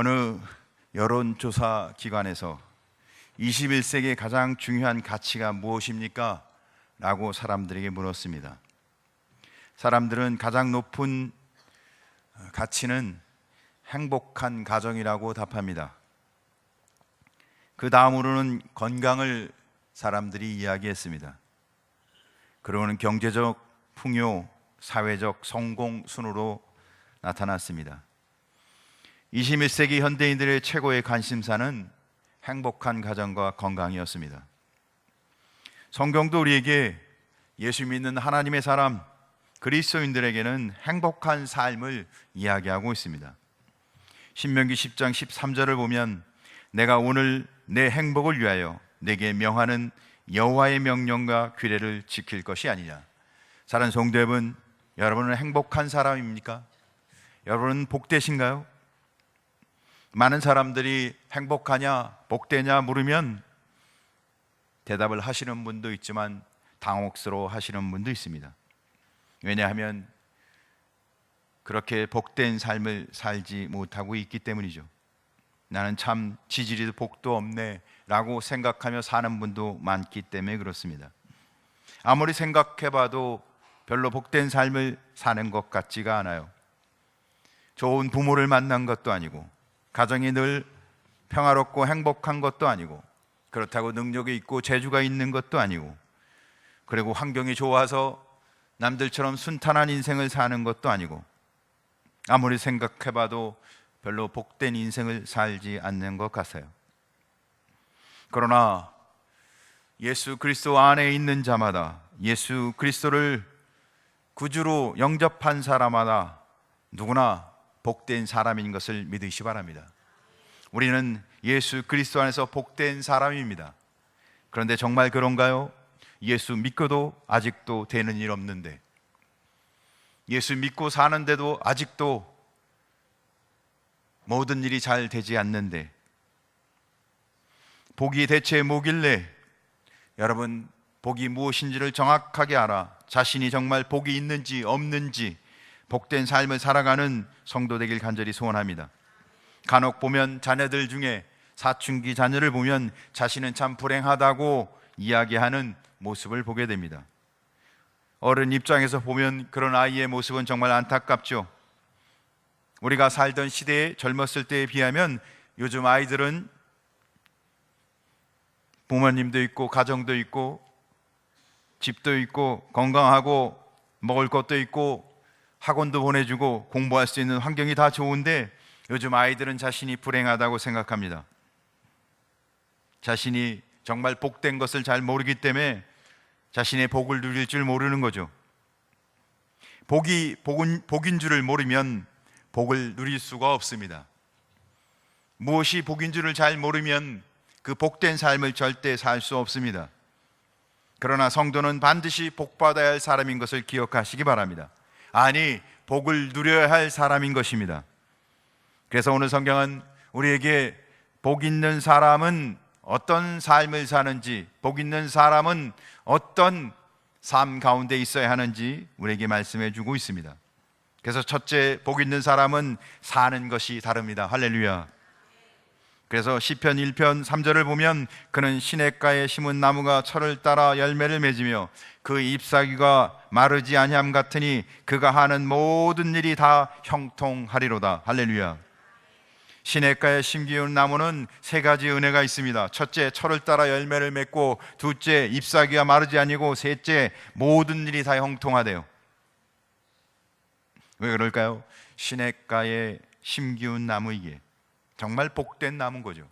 어느 여론조사 기관에서 21세기의 가장 중요한 가치가 무엇입니까? 라고 사람들에게 물었습니다. 사람들은 가장 높은 가치는 행복한 가정이라고 답합니다. 그 다음으로는 건강을 사람들이 이야기했습니다. 그러고는 경제적 풍요, 사회적 성공 순으로 나타났습니다. 21세기 현대인들의 최고의 관심사는 행복한 가정과 건강이었습니다. 성경도 우리에게 예수 믿는 하나님의 사람, 그리스도인들에게는 행복한 삶을 이야기하고 있습니다. 신명기 10장 13절을 보면 내가 오늘 내 행복을 위하여 내게 명하는 여호와의 명령과 규례를 지킬 것이 아니냐. 사랑하는 성도 여러분, 여러분은 행복한 사람입니까? 여러분은 복되신가요? 많은 사람들이 행복하냐, 복되냐 물으면 대답을 하시는 분도 있지만 당혹스러워 하시는 분도 있습니다. 왜냐하면 그렇게 복된 삶을 살지 못하고 있기 때문이죠. 나는 참 지지리도 복도 없네 라고 생각하며 사는 분도 많기 때문에 그렇습니다. 아무리 생각해봐도 별로 복된 삶을 사는 것 같지가 않아요. 좋은 부모를 만난 것도 아니고, 가정이 늘 평화롭고 행복한 것도 아니고, 그렇다고 능력이 있고 재주가 있는 것도 아니고, 그리고 환경이 좋아서 남들처럼 순탄한 인생을 사는 것도 아니고, 아무리 생각해봐도 별로 복된 인생을 살지 않는 것 같아요. 그러나 예수 그리스도 안에 있는 자마다, 예수 그리스도를 구주로 영접한 사람마다 누구나 복된 사람인 것을 믿으시기 바랍니다. 우리는 예수 그리스도 안에서 복된 사람입니다. 그런데 정말 그런가요? 예수 믿고도 아직도 되는 일 없는데, 예수 믿고 사는데도 아직도 모든 일이 잘 되지 않는데, 복이 대체 뭐길래? 여러분, 복이 무엇인지를 정확하게 알아 자신이 정말 복이 있는지 없는지 복된 삶을 살아가는 성도 되길 간절히 소원합니다. 간혹 보면 자녀들 중에 사춘기 자녀를 보면 자신은 참 불행하다고 이야기하는 모습을 보게 됩니다. 어른 입장에서 보면 그런 아이의 모습은 정말 안타깝죠. 우리가 살던 시대에 젊었을 때에 비하면 요즘 아이들은 부모님도 있고 가정도 있고 집도 있고 건강하고 먹을 것도 있고 학원도 보내주고 공부할 수 있는 환경이 다 좋은데, 요즘 아이들은 자신이 불행하다고 생각합니다. 자신이 정말 복된 것을 잘 모르기 때문에 자신의 복을 누릴 줄 모르는 거죠. 복인 줄을 모르면 복을 누릴 수가 없습니다. 무엇이 복인 줄을 잘 모르면 그 복된 삶을 절대 살 수 없습니다. 그러나 성도는 반드시 복받아야 할 사람인 것을 기억하시기 바랍니다. 아니, 복을 누려야 할 사람인 것입니다. 그래서 오늘 성경은 우리에게 복 있는 사람은 어떤 삶을 사는지, 복 있는 사람은 어떤 삶 가운데 있어야 하는지 우리에게 말씀해 주고 있습니다. 그래서 첫째, 복 있는 사람은 사는 것이 다릅니다. 할렐루야. 그래서 시편 1편 3절을 보면 그는 시냇가에 심은 나무가 철을 따라 열매를 맺으며 그 잎사귀가 마르지 아니함 같으니 그가 하는 모든 일이 다 형통하리로다. 할렐루야. 시냇가에 심기운 나무는 세 가지 은혜가 있습니다. 첫째, 철을 따라 열매를 맺고, 둘째, 잎사귀가 마르지 아니고, 셋째, 모든 일이 다 형통하대요. 왜 그럴까요? 시냇가에 심기운 나무이기에 정말 복된 나무인 거죠.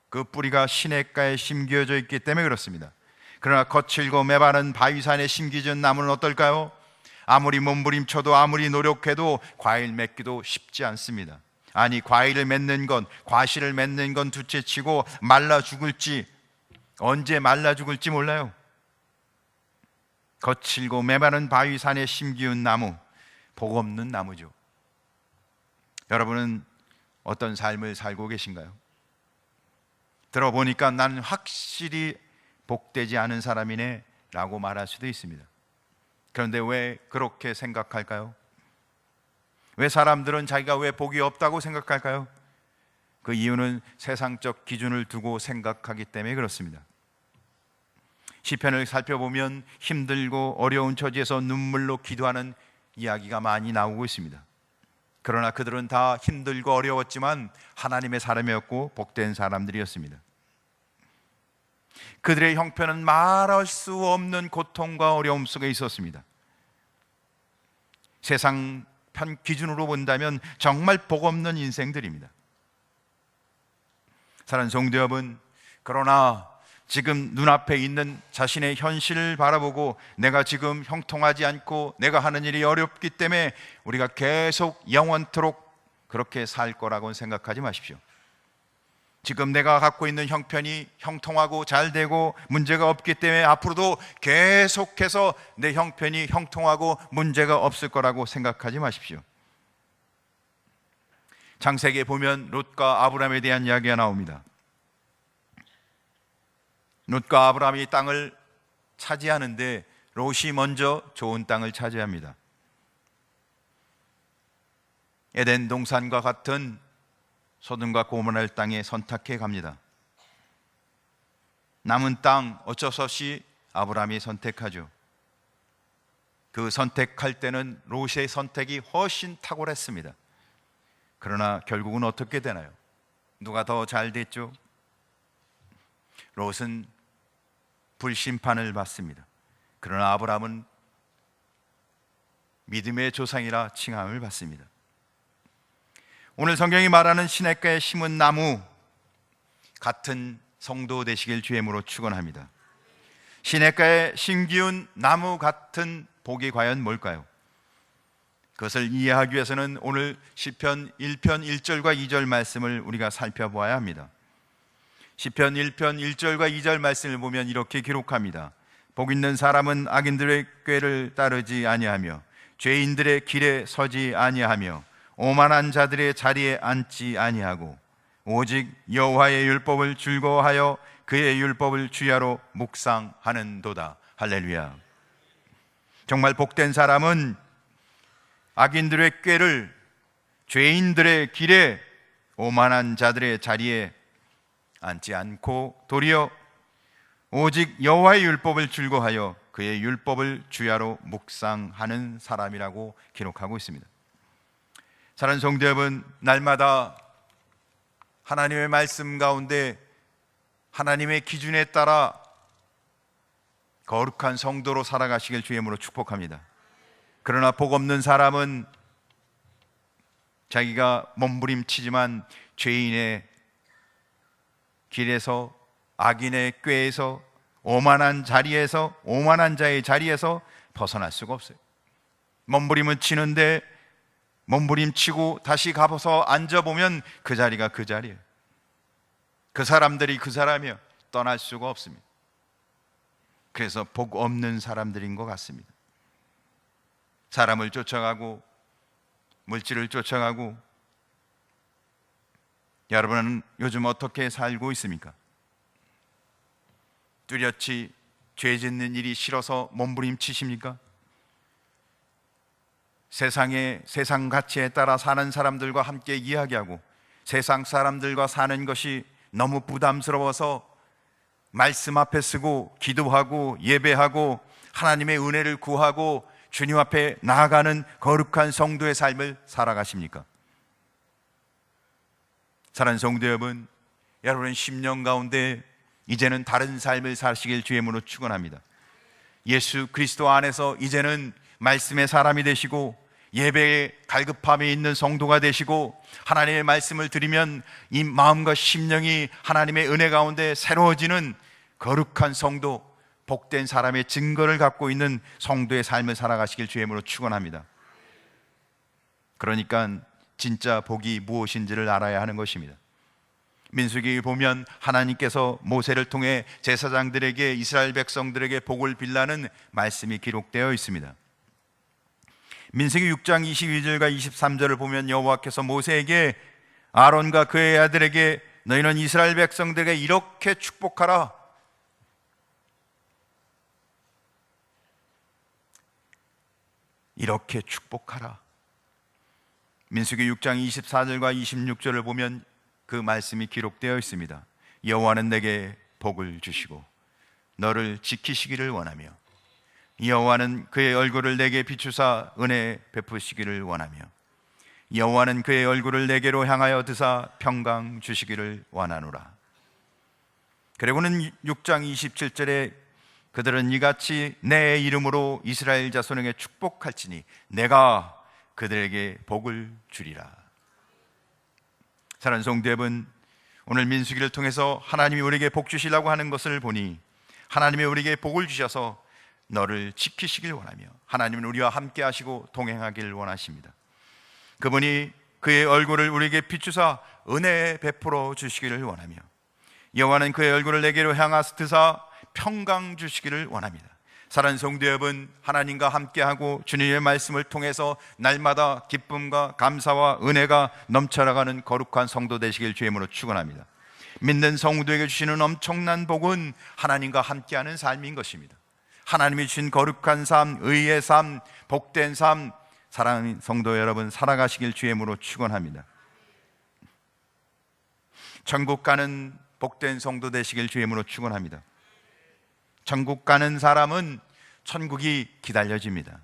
그 뿌리가 시냇가에 심겨져 있기 때문에 그렇습니다. 그러나 거칠고 메마른 바위산에 심겨진 나무는 어떨까요? 아무리 몸부림쳐도 아무리 노력해도 과일 맺기도 쉽지 않습니다. 아니, 과일을 맺는 건, 과실을 맺는 건 둘째치고 말라 죽을지, 언제 말라 죽을지 몰라요. 거칠고 메마른 바위산에 심기운 나무, 복 없는 나무죠. 여러분은 어떤 삶을 살고 계신가요? 들어보니까 나는 확실히 복되지 않은 사람이네 라고 말할 수도 있습니다. 그런데 왜 그렇게 생각할까요? 왜 사람들은 자기가 왜 복이 없다고 생각할까요? 그 이유는 세상적 기준을 두고 생각하기 때문에 그렇습니다. 시편을 살펴보면 힘들고 어려운 처지에서 눈물로 기도하는 이야기가 많이 나오고 있습니다. 그러나 그들은 다 힘들고 어려웠지만 하나님의 사람이었고 복된 사람들이었습니다. 그들의 형편은 말할 수 없는 고통과 어려움 속에 있었습니다. 세상 편 기준으로 본다면 정말 복 없는 인생들입니다. 사랑하는 성도 여러분, 그러나 지금 눈앞에 있는 자신의 현실을 바라보고 내가 지금 형통하지 않고 내가 하는 일이 어렵기 때문에 우리가 계속 영원토록 그렇게 살 거라고는 생각하지 마십시오. 지금 내가 갖고 있는 형편이 형통하고 잘 되고 문제가 없기 때문에 앞으로도 계속해서 내 형편이 형통하고 문제가 없을 거라고 생각하지 마십시오. 창세기에 보면 롯과 아브라함에 대한 이야기가 나옵니다. 롯과 아브라함이 땅을 차지하는데 롯이 먼저 좋은 땅을 차지합니다. 에덴 동산과 같은 소돔과 고모라의 땅에 선택해 갑니다. 남은 땅 어쩔 수 없이 아브라함이 선택하죠. 그 선택할 때는 롯의 선택이 훨씬 탁월했습니다. 그러나 결국은 어떻게 되나요? 누가 더 잘 됐죠? 롯은 불심판을 받습니다. 그러나 아브라함은 믿음의 조상이라 칭함을 받습니다. 오늘 성경이 말하는 시냇가에 심은 나무 같은 성도 되시길 주의 이름으로 축원합니다. 시냇가에 심기운 나무 같은 복이 과연 뭘까요? 그것을 이해하기 위해서는 오늘 시편 1편 1절과 2절 말씀을 우리가 살펴보아야 합니다. 시편 1편 1절과 2절 말씀을 보면 이렇게 기록합니다. 복 있는 사람은 악인들의 꾀를 따르지 아니하며 죄인들의 길에 서지 아니하며 오만한 자들의 자리에 앉지 아니하고 오직 여호와의 율법을 즐거워하여 그의 율법을 주야로 묵상하는도다. 할렐루야. 정말 복된 사람은 악인들의 꾀를, 죄인들의 길에, 오만한 자들의 자리에 앉지 않고 도리어 오직 여호와의 율법을 즐거워하여 그의 율법을 주야로 묵상하는 사람이라고 기록하고 있습니다. 사랑하는 성도 여러분, 날마다 하나님의 말씀 가운데 하나님의 기준에 따라 거룩한 성도로 살아가시길 주의 이름으로 축복합니다. 그러나 복 없는 사람은 자기가 몸부림치지만 죄인의 길에서, 악인의 꾀에서, 오만한 자리에서, 오만한 자의 자리에서 벗어날 수가 없어요. 몸부림을 치는데 몸부림치고 다시 가서 앉아보면 그 자리가 그 자리예요. 그 사람들이 그 사람이요, 떠날 수가 없습니다. 그래서 복 없는 사람들인 것 같습니다. 사람을 쫓아가고 물질을 쫓아가고. 여러분은 요즘 어떻게 살고 있습니까? 뚜렷이 죄 짓는 일이 싫어서 몸부림치십니까? 세상 가치에 따라 사는 사람들과 함께 이야기하고 세상 사람들과 사는 것이 너무 부담스러워서 말씀 앞에 서고 기도하고 예배하고 하나님의 은혜를 구하고 주님 앞에 나아가는 거룩한 성도의 삶을 살아가십니까? 사랑하는 성도 여러분, 여러분은 10년 가운데 이제는 다른 삶을 사시길 주의 이름으로 축원합니다. 예수 그리스도 안에서 이제는 말씀의 사람이 되시고 예배에 갈급함이 있는 성도가 되시고 하나님의 말씀을 들으면 이 마음과 심령이 하나님의 은혜 가운데 새로워지는 거룩한 성도, 복된 사람의 증거를 갖고 있는 성도의 삶을 살아가시길 주의 이름으로 축원합니다. 그러니까 진짜 복이 무엇인지를 알아야 하는 것입니다. 민수기에 보면 하나님께서 모세를 통해 제사장들에게, 이스라엘 백성들에게 복을 빌라는 말씀이 기록되어 있습니다. 민수기 6장 22절과 23절을 보면 여호와께서 모세에게 아론과 그의 아들에게 너희는 이스라엘 백성들에게 이렇게 축복하라. 이렇게 축복하라. 민수기 6장 24절과 26절을 보면 그 말씀이 기록되어 있습니다. 여호와는 내게 복을 주시고 너를 지키시기를 원하며 여호와는 그의 얼굴을 내게 비추사 은혜 베푸시기를 원하며 여호와는 그의 얼굴을 내게로 향하여 드사 평강 주시기를 원하노라. 그리고는 6장 27절에 그들은 이같이 내 이름으로 이스라엘 자손에게 축복할지니 내가 그들에게 복을 주리라. 사랑하는 성도 여러분, 오늘 민수기를 통해서 하나님이 우리에게 복 주시려고 하는 것을 보니 하나님이 우리에게 복을 주셔서 너를 지키시길 원하며 하나님은 우리와 함께 하시고 동행하길 원하십니다. 그분이 그의 얼굴을 우리에게 비추사 은혜 베풀어 주시기를 원하며 여호와는 그의 얼굴을 내게로 향하사 평강 주시기를 원합니다. 사랑하는 성도 여러분, 하나님과 함께하고 주님의 말씀을 통해서 날마다 기쁨과 감사와 은혜가 넘쳐나가는 거룩한 성도 되시길 주의 이름으로 축원합니다. 믿는 성도에게 주시는 엄청난 복은 하나님과 함께하는 삶인 것입니다. 하나님이 주신 거룩한 삶, 의의 삶, 복된 삶, 사랑하는 성도 여러분 살아가시길 주의 이름으로 축원합니다. 천국 가는 복된 성도 되시길 주의 이름으로 축원합니다. 천국 가는 사람은 천국이 기다려집니다.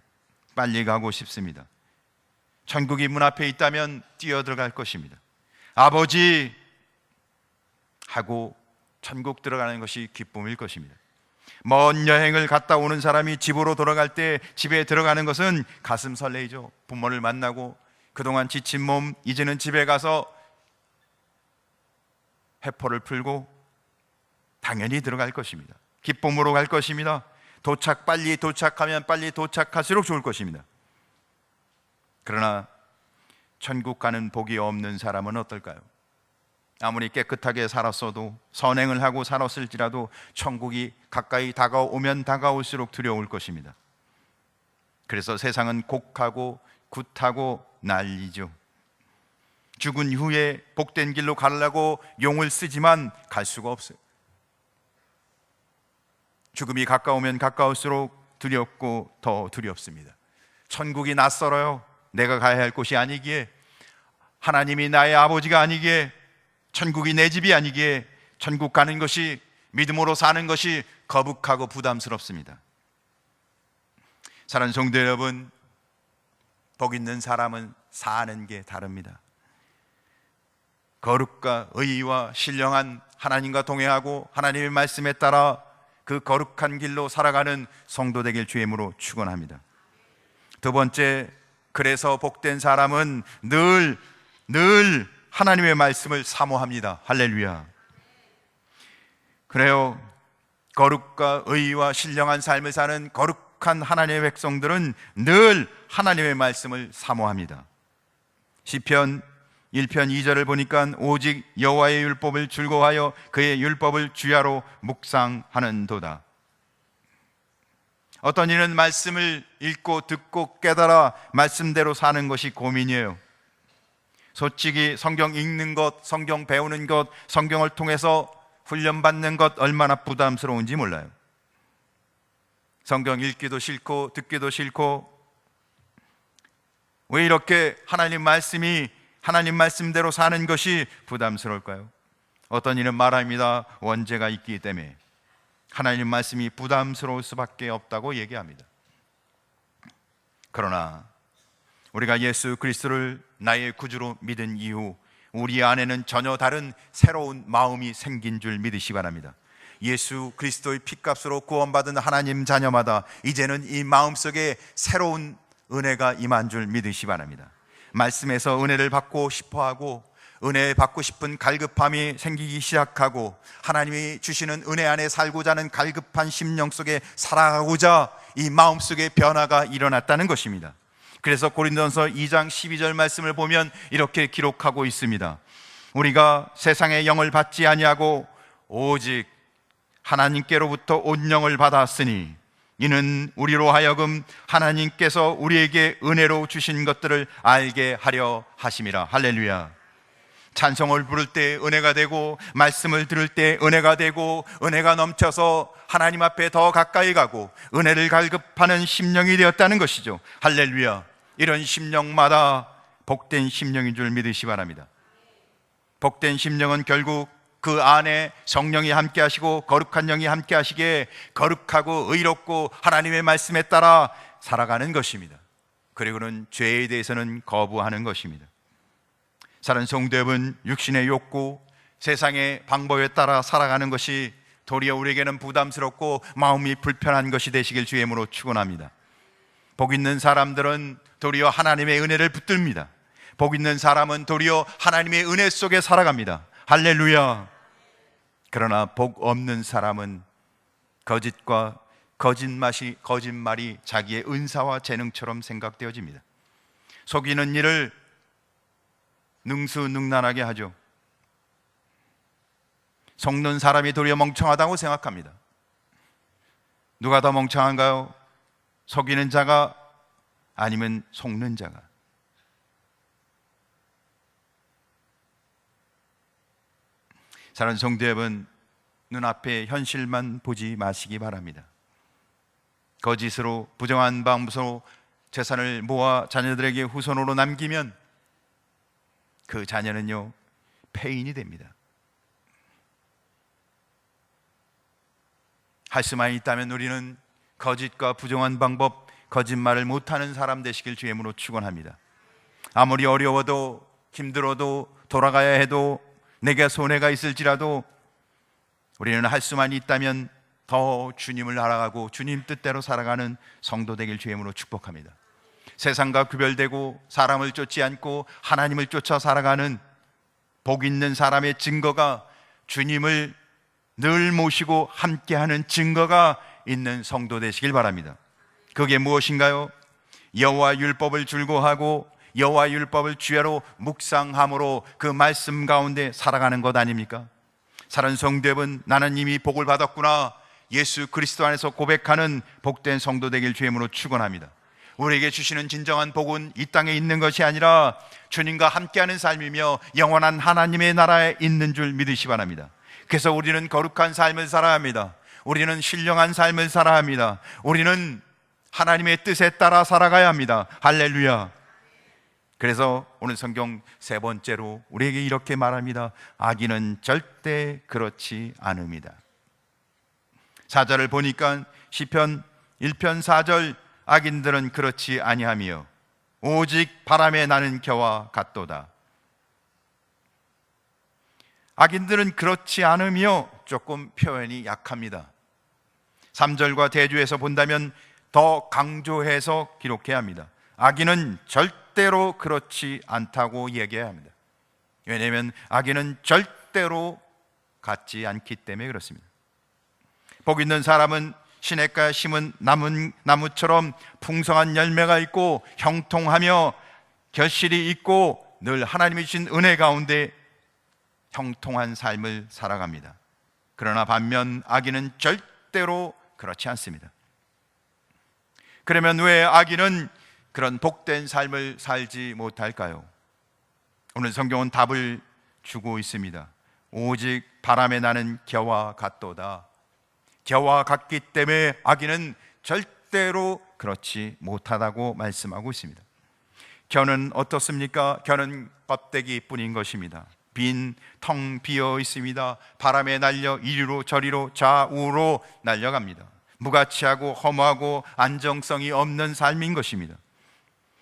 빨리 가고 싶습니다. 천국이 문 앞에 있다면 뛰어들어갈 것입니다. 아버지 하고 천국 들어가는 것이 기쁨일 것입니다. 먼 여행을 갔다 오는 사람이 집으로 돌아갈 때 집에 들어가는 것은 가슴 설레이죠. 부모를 만나고 그동안 지친 몸 이제는 집에 가서 회포를 풀고 당연히 들어갈 것입니다. 기쁨으로 갈 것입니다. 빨리 도착하면 빨리 도착할수록 좋을 것입니다. 그러나 천국 가는 복이 없는 사람은 어떨까요? 아무리 깨끗하게 살았어도 선행을 하고 살았을지라도 천국이 가까이 다가오면 다가올수록 두려울 것입니다. 그래서 세상은 곡하고 굿하고 난리죠. 죽은 후에 복된 길로 가려고 용을 쓰지만 갈 수가 없어요. 죽음이 가까우면 가까울수록 두렵고 더 두렵습니다. 천국이 낯설어요. 내가 가야 할 곳이 아니기에, 하나님이 나의 아버지가 아니기에, 천국이 내 집이 아니기에 천국 가는 것이, 믿음으로 사는 것이 거북하고 부담스럽습니다. 사랑하는 성도 여러분, 복 있는 사람은 사는 게 다릅니다. 거룩과 의와 신령한 하나님과 동행하고 하나님의 말씀에 따라 그 거룩한 길로 살아가는 성도 되길 주의 이름으로 축원합니다. 두 번째, 그래서 복된 사람은 늘 하나님의 말씀을 사모합니다. 할렐루야. 그래요. 거룩과 의와 신령한 삶을 사는 거룩한 하나님의 백성들은 늘 하나님의 말씀을 사모합니다. 시편 1편 2절을 보니까 오직 여호와의 율법을 즐거워하여 그의 율법을 주야로 묵상하는도다. 어떤 이는 말씀을 읽고 듣고 깨달아 말씀대로 사는 것이 고민이에요. 솔직히 성경 읽는 것, 성경 배우는 것, 성경을 통해서 훈련받는 것 얼마나 부담스러운지 몰라요. 성경 읽기도 싫고 듣기도 싫고, 왜 이렇게 하나님 말씀대로 사는 것이 부담스러울까요? 어떤 이는 말합니다. 원죄가 있기 때문에 하나님 말씀이 부담스러울 수밖에 없다고 얘기합니다. 그러나 우리가 예수 그리스도를 나의 구주로 믿은 이후 우리 안에는 전혀 다른 새로운 마음이 생긴 줄 믿으시기 바랍니다. 예수 그리스도의 피값으로 구원받은 하나님 자녀마다 이제는 이 마음속에 새로운 은혜가 임한 줄 믿으시기 바랍니다. 말씀에서 은혜를 받고 싶어하고 은혜 받고 싶은 갈급함이 생기기 시작하고 하나님이 주시는 은혜 안에 살고자 하는 갈급한 심령 속에 살아가고자 이 마음속에 변화가 일어났다는 것입니다. 그래서 고린도전서 2장 12절 말씀을 보면 이렇게 기록하고 있습니다. 우리가 세상의 영을 받지 아니하고 오직 하나님께로부터 온 영을 받았으니 이는 우리로 하여금 하나님께서 우리에게 은혜로 주신 것들을 알게 하려 하심이라. 할렐루야. 찬송을 부를 때 은혜가 되고, 말씀을 들을 때 은혜가 되고, 은혜가 넘쳐서 하나님 앞에 더 가까이 가고 은혜를 갈급하는 심령이 되었다는 것이죠. 할렐루야. 이런 심령마다 복된 심령인 줄 믿으시기 바랍니다. 복된 심령은 결국 그 안에 성령이 함께 하시고 거룩한 영이 함께 하시기에 거룩하고 의롭고 하나님의 말씀에 따라 살아가는 것입니다. 그리고는 죄에 대해서는 거부하는 것입니다. 사랑하는 성도 여러분, 육신의 욕구, 세상의 방법에 따라 살아가는 것이 도리어 우리에게는 부담스럽고 마음이 불편한 것이 되시길 주의 이름으로 축원합니다. 복 있는 사람들은 도리어 하나님의 은혜를 붙듭니다. 복 있는 사람은 도리어 하나님의 은혜 속에 살아갑니다. 할렐루야. 그러나 복 없는 사람은 거짓과 거짓말이 자기의 은사와 재능처럼 생각되어집니다. 속이는 일을 능수능란하게 하죠. 속는 사람이 도리어 멍청하다고 생각합니다. 누가 더 멍청한가요? 속이는 자가 아니면 속는 자가? 사랑하는 성도 여러분, 눈앞의 현실만 보지 마시기 바랍니다. 거짓으로 부정한 방법으로 재산을 모아 자녀들에게 후손으로 남기면 그 자녀는요, 폐인이 됩니다. 할 수만 있다면 우리는 거짓과 부정한 방법, 거짓말을 못하는 사람 되시길 주의 이름으로 축원합니다. 아무리 어려워도 힘들어도 돌아가야 해도 내게 손해가 있을지라도 우리는 할 수만 있다면 더 주님을 알아가고 주님 뜻대로 살아가는 성도 되길 주의 이름으로 축복합니다. 세상과 구별되고 사람을 쫓지 않고 하나님을 쫓아 살아가는 복 있는 사람의 증거가 주님을 늘 모시고 함께하는 증거가 있는 성도 되시길 바랍니다. 그게 무엇인가요? 여호와 율법을 줄고하고 여호와 율법을 주야로 묵상함으로 그 말씀 가운데 살아가는 것 아닙니까? 사랑하는 성도 여러분, 나는 이미 복을 받았구나, 예수 그리스도 안에서 고백하는 복된 성도 되길 주의 이름으로 축원합니다. 우리에게 주시는 진정한 복은 이 땅에 있는 것이 아니라 주님과 함께하는 삶이며 영원한 하나님의 나라에 있는 줄 믿으시 바랍니다. 그래서 우리는 거룩한 삶을 살아야 합니다. 우리는 신령한 삶을 살아야 합니다. 우리는 하나님의 뜻에 따라 살아가야 합니다. 할렐루야. 그래서 오늘 성경 세 번째로 우리에게 이렇게 말합니다. 악인은 절대 그렇지 않습니다. 4절을 보니까 시편 1편 4절, 악인들은 그렇지 아니하며 오직 바람에 나는 겨와 같도다. 악인들은 그렇지 않으며 조금 표현이 약합니다. 3절과 대조해서 본다면 더 강조해서 기록해야 합니다. 악인은 절대로 그렇지 않다고 얘기해야 합니다. 왜냐하면 악인은 절대로 같지 않기 때문에 그렇습니다. 복 있는 사람은 시냇가에 심은 나무처럼 풍성한 열매가 있고 형통하며 결실이 있고 늘 하나님이 주신 은혜 가운데 형통한 삶을 살아갑니다. 그러나 반면 악인은 절대로 그렇지 않습니다. 그러면 왜 악인은 그런 복된 삶을 살지 못할까요? 오늘 성경은 답을 주고 있습니다. 오직 바람에 나는 겨와 같도다. 겨와 같기 때문에 악인은 절대로 그렇지 못하다고 말씀하고 있습니다. 겨는 어떻습니까? 겨는 껍데기 뿐인 것입니다. 텅 비어 있습니다. 바람에 날려 이리로 저리로 좌우로 날려갑니다. 무가치하고 허무하고 안정성이 없는 삶인 것입니다.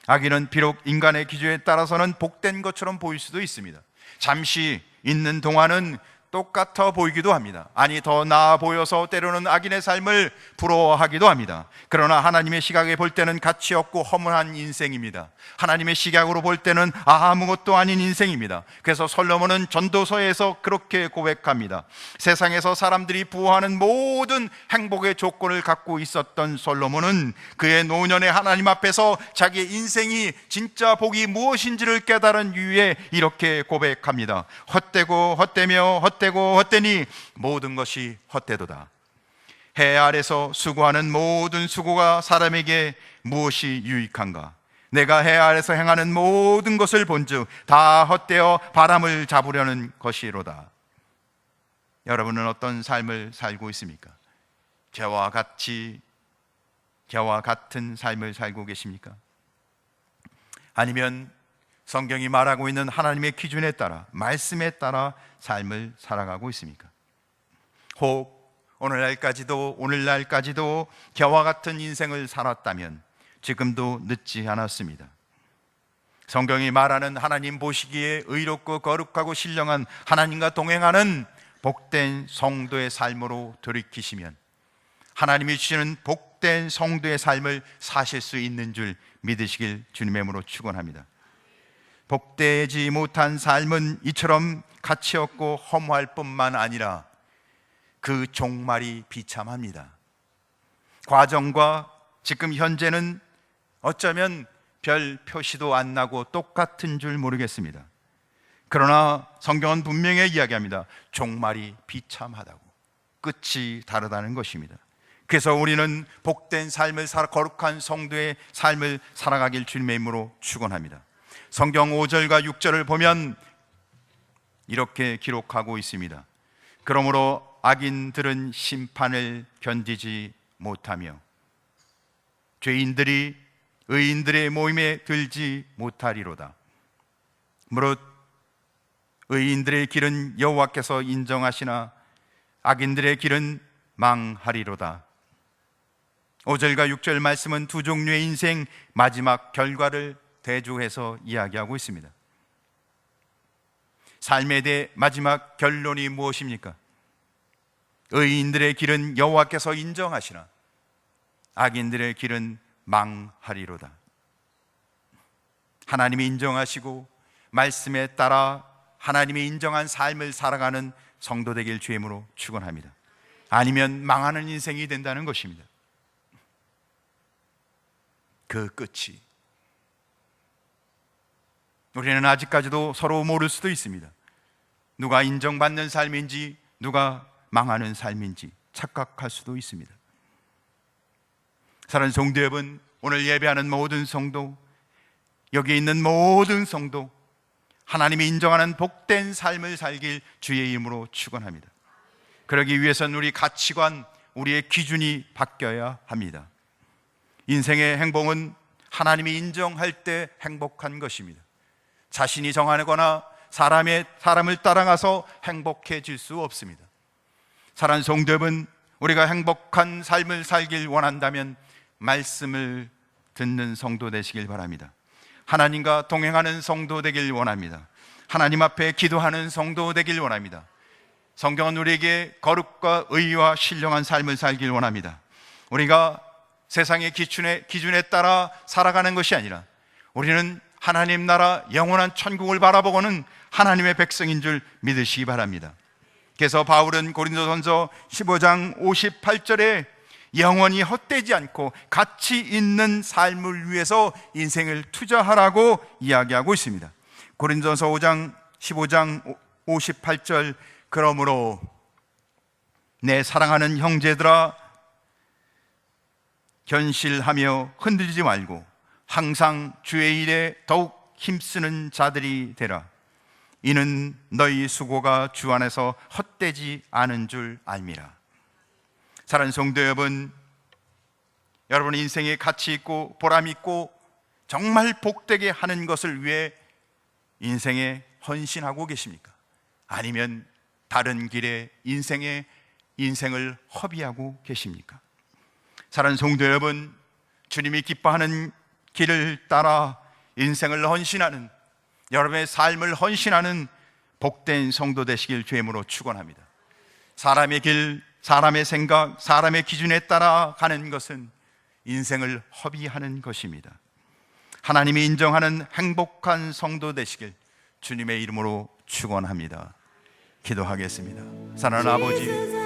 악인은 비록 인간의 기준에 따라서는 복된 것처럼 보일 수도 있습니다. 잠시 있는 동안은 똑같아 보이기도 합니다. 아니, 더 나아 보여서 때로는 악인의 삶을 부러워하기도 합니다. 그러나 하나님의 시각에 볼 때는 가치 없고 허무한 인생입니다. 하나님의 시각으로 볼 때는 아무것도 아닌 인생입니다. 그래서 솔로몬은 전도서에서 그렇게 고백합니다. 세상에서 사람들이 부호하는 모든 행복의 조건을 갖고 있었던 솔로몬은 그의 노년에 하나님 앞에서 자기의 인생이 진짜 복이 무엇인지를 깨달은 이유에 이렇게 고백합니다. 헛되고 헛되며 헛되니 모든 것이 헛되도다. 해 아래서 수고하는 모든 수고가 사람에게 무엇이 유익한가? 내가 해 아래서 행하는 모든 것을 본즉 다 헛되어 바람을 잡으려는 것이로다. 여러분은 어떤 삶을 살고 있습니까? 겨와 같은 삶을 살고 계십니까? 아니면 성경이 말하고 있는 하나님의 기준에 따라, 말씀에 따라 삶을 살아가고 있습니까? 혹 오늘날까지도 겨와 같은 인생을 살았다면 지금도 늦지 않았습니다. 성경이 말하는 하나님 보시기에 의롭고 거룩하고 신령한 하나님과 동행하는 복된 성도의 삶으로 돌이키시면 하나님이 주시는 복된 성도의 삶을 사실 수 있는 줄 믿으시길 주님의 이름으로 축원합니다. 복되지 못한 삶은 이처럼 가치 없고 허무할 뿐만 아니라 그 종말이 비참합니다. 과정과 지금 현재는 어쩌면 별 표시도 안 나고 똑같은 줄 모르겠습니다. 그러나 성경은 분명히 이야기합니다. 종말이 비참하다고, 끝이 다르다는 것입니다. 그래서 우리는 복된 삶을 거룩한 성도의 삶을 살아가길 주님의 이름으로 축원합니다. 성경 5절과 6절을 보면 이렇게 기록하고 있습니다. 그러므로 악인들은 심판을 견디지 못하며 죄인들이 의인들의 모임에 들지 못하리로다. 무릇 의인들의 길은 여호와께서 인정하시나 악인들의 길은 망하리로다. 5절과 6절 말씀은 두 종류의 인생 마지막 결과를 대조해서 이야기하고 있습니다. 삶에 대해 마지막 결론이 무엇입니까? 의인들의 길은 여호와께서 인정하시나 악인들의 길은 망하리로다. 하나님이 인정하시고 말씀에 따라 하나님이 인정한 삶을 살아가는 성도 되길 주의 이름으로 축원합니다. 아니면 망하는 인생이 된다는 것입니다. 그 끝이 우리는 아직까지도 서로 모를 수도 있습니다. 누가 인정받는 삶인지 누가 망하는 삶인지 착각할 수도 있습니다. 사랑하는 성도 여러분, 오늘 예배하는 모든 성도, 여기 있는 모든 성도, 하나님이 인정하는 복된 삶을 살길 주의 이름으로 축원합니다. 그러기 위해서는 우리 가치관, 우리의 기준이 바뀌어야 합니다. 인생의 행복은 하나님이 인정할 때 행복한 것입니다. 자신이 정하거나 사람을 따라가서 행복해질 수 없습니다. 사랑하는 성도 여러분, 우리가 행복한 삶을 살길 원한다면 말씀을 듣는 성도 되시길 바랍니다. 하나님과 동행하는 성도 되길 원합니다. 하나님 앞에 기도하는 성도 되길 원합니다. 성경은 우리에게 거룩과 의와 신령한 삶을 살길 원합니다. 우리가 세상의 기준에 따라 살아가는 것이 아니라 우리는 하나님 나라 영원한 천국을 바라보고는 하나님의 백성인 줄 믿으시기 바랍니다. 그래서 바울은 고린도전서 15장 58절에 영원히 헛되지 않고 가치 있는 삶을 위해서 인생을 투자하라고 이야기하고 있습니다. 고린도전서 15장 58절, 그러므로 내 사랑하는 형제들아 견실하며 흔들리지 말고 항상 주의 일에 더욱 힘쓰는 자들이 되라. 이는 너희 수고가 주 안에서 헛되지 않은 줄 알미라. 사랑하는 성도 여러분, 여러분 인생에 가치 있고 보람 있고 정말 복되게 하는 것을 위해 인생에 헌신하고 계십니까? 아니면 다른 길에 인생을 허비하고 계십니까? 사랑하는 성도 여러분, 주님이 기뻐하는 길을 따라 인생을 헌신하는, 여러분의 삶을 헌신하는 복된 성도 되시길 주의 이름으로 축원합니다. 사람의 길, 사람의 생각, 사람의 기준에 따라 가는 것은 인생을 허비하는 것입니다. 하나님이 인정하는 행복한 성도 되시길 주님의 이름으로 축원합니다. 기도하겠습니다. 사랑하는 아버지,